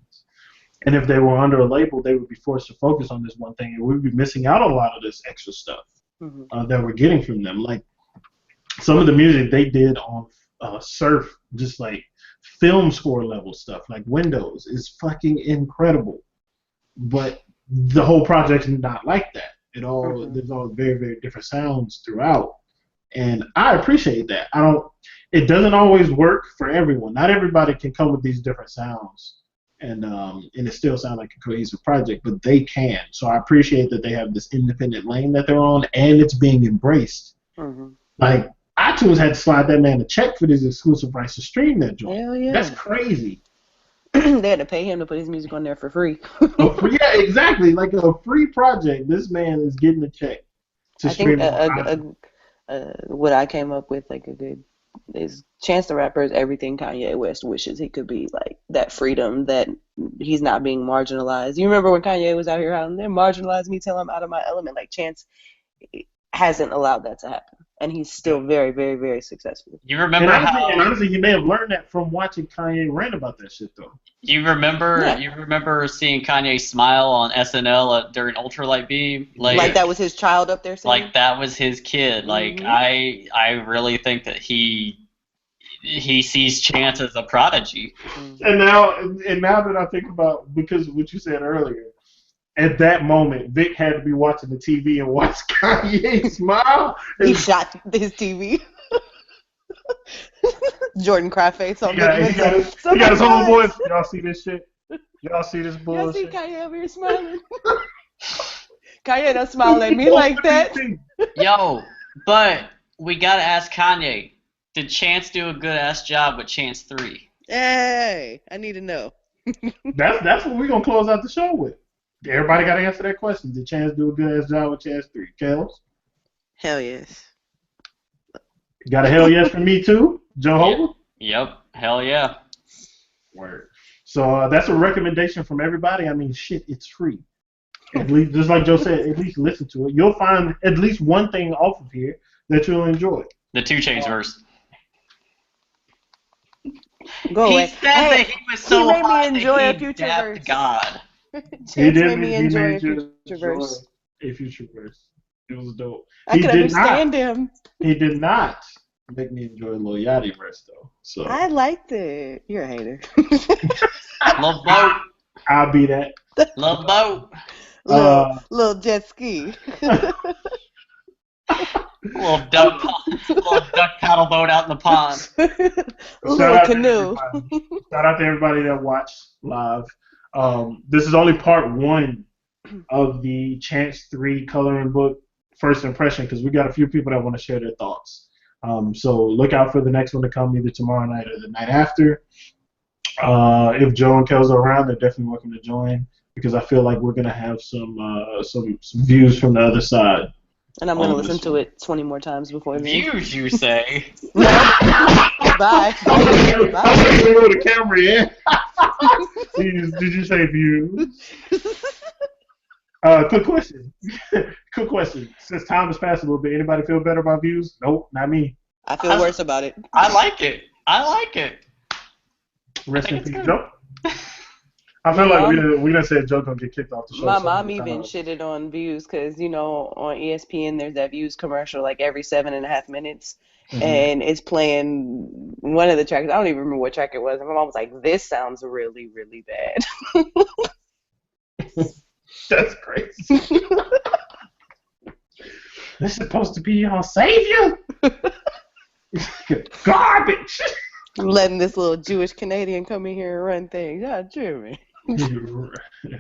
And if they were under a label, they would be forced to focus on this one thing, and we'd be missing out on a lot of this extra stuff that we're getting from them. Like some of the music they did on Surf, just like film score level stuff, like Windows, is fucking incredible. But the whole project's not like that. There's all very, very different sounds throughout, and I appreciate that. It doesn't always work for everyone. Not everybody can come with these different sounds, and it still sound like a cohesive project, but they can. So I appreciate that they have this independent lane that they're on, and it's being embraced. Like iTunes had to slide that man a check for this exclusive rights to stream that joint. Hell yeah. That's crazy. They had to pay him to put his music on there for free. Yeah, exactly. Like a free project. This man is getting a check to stream it. What I came up with, like, a good is Chance the Rapper is everything Kanye West wishes he could be. Like, that freedom, that he's not being marginalized. You remember when Kanye was out here out there marginalizing me till I'm out of my element? Like, Chance hasn't allowed that to happen, and he's still very, very, very successful. You remember honestly, he may have learned that from watching Kanye rant about that shit, though. You remember seeing Kanye smile on SNL during Ultralight Beam? Like that was his child up there saying? Like that was his kid. Like I really think that he sees Chance as a prodigy. And now that I think about, because of what you said earlier, at that moment, Vic had to be watching the TV and watch Kanye smile. He shot his TV. Jordan cry face on he got his homeboys. Y'all see this shit? Y'all see this bullshit? Y'all see Kanye over here smiling? Kanye don't smile at me like that. Yo, but we gotta ask Kanye, did Chance do a good ass job with Chance 3? Hey, I need to know. That's what we're gonna close out the show with. Everybody got to answer that question. Did Chance do a good ass job with Chance 3? Kels? Hell yes. Got a hell yes from me too? Jehovah? Yep. Hell yeah. Word. So that's a recommendation from everybody. I mean, shit, it's free. At least, just like Joe said, at least listen to it. You'll find at least one thing off of here that you'll enjoy. The 2 Chainz verse. Go away. He said that he was so he made hot me enjoy that a he future dapped verse. God. Chance made me enjoy a future verse. A future verse. It was dope. I could understand him. He did not make me enjoy Lil Yachty verse though. So I liked it. You're a hater. Love boat. I'll be that. Love boat. Little jet ski. Little duck paddle boat out in the pond. Little canoe. Shout out to everybody that watched live. This is only part 1 of the Chance 3 coloring book first impression, because we got a few people that want to share their thoughts. So look out for the next one to come either tomorrow night or the night after. If Joe and Kels are around, they're definitely welcome to join, because I feel like we're gonna have some views from the other side. And I'm gonna listen to it 20 more times before then. Views, you say? No. Bye. Bye. The camera in. Did you say views? Quick question. Quick question. Since time has passed a little bit, anybody feel better about views? Nope, not me. I feel worse about it. I like it. Rest in peace, Joe. I feel like we done said Joe gonna get kicked off the show. My mom even shitted on views because, you know, on ESPN there's that views commercial like every 7.5 minutes. And it's playing one of the tracks. I don't even remember what track it was. And my mom was like, "This sounds really, really bad." That's crazy. This is supposed to be your savior? Garbage. Letting this little Jewish Canadian come in here and run things. God, Jimmy.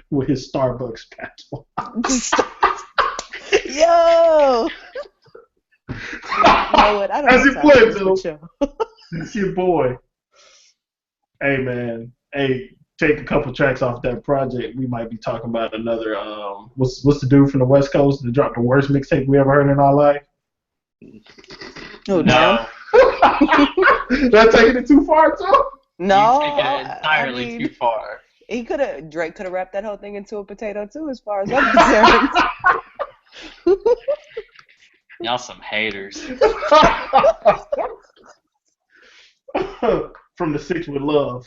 With his Starbucks patch on. Yo! You know what? I don't As he plays, though. It's your boy. Hey, man. Hey, take a couple tracks off that project. We might be talking about another. What's the dude from the West Coast that dropped the worst mixtape we ever heard in our life? Oh, No, That's taking it too far, too. No, you take it I entirely mean, too far. Drake could have wrapped that whole thing into a potato too, as far as I'm concerned. Y'all some haters. From the Six with Love.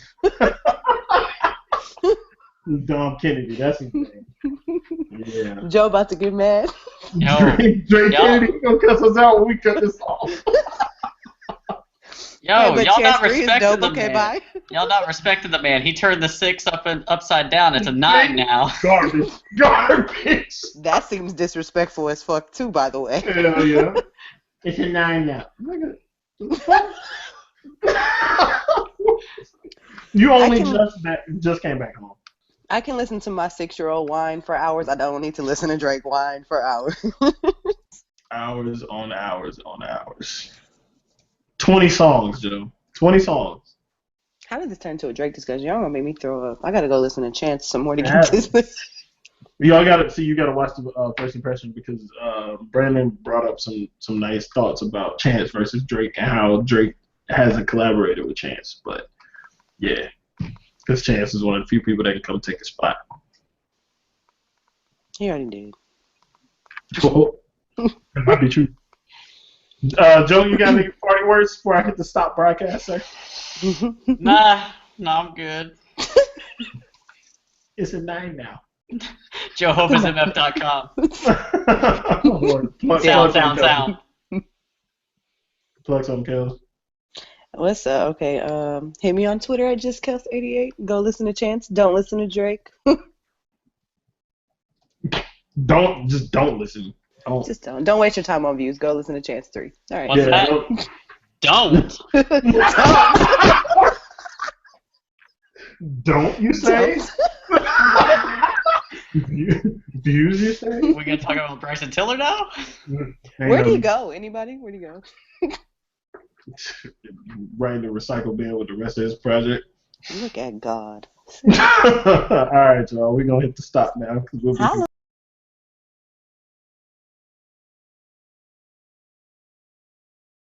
Dom Kennedy, that's his name. Yeah. Joe about to get mad. Yo, Drake y'all, Kennedy gonna cuss us out when we cut this off. Hey, yo, but y'all Chance not 3 is respecting dope. the Okay, man. bye. Y'all not respecting the man. He turned the 6 upside down. It's a 9 now. Garbage. Garbage. That seems disrespectful as fuck too, by the way. Hell yeah. It's a 9 now. Nigga. You only just came back home. I can listen to my 6-year-old whine for hours. I don't need to listen to Drake whine for hours. Hours on hours on hours. 20 songs, Joe. 20 songs. How did this turn into a Drake discussion? Y'all gonna make me throw up. I gotta go listen to Chance some more to Yeah. get this list. Y'all gotta see. You gotta watch the first impression because Brandon brought up some nice thoughts about Chance versus Drake and how Drake hasn't collaborated with Chance. But yeah, because Chance is one of the few people that can come take a spot. He already did. Oh, that might be true. Joe, you got any party words before I hit the stop broadcast, sir? Nah, no, I'm good. It's a 9 now. Jehovah'sMF.com. Yeah. Plug something, Kels. What's up? Okay, hit me on Twitter at JustKels88. Go listen to Chance. Don't listen to Drake. Don't listen. Just don't. Don't waste your time on views. Go listen to Chance 3. All right. What's that? Don't. Don't you say? Views, you say? We gonna talk about Bryson Tiller now? Where'd he go? Anybody? Where'd he go? Right in the recycle bin with the rest of his project. Look at God. All right, y'all. We're going to hit the stop now because we'll be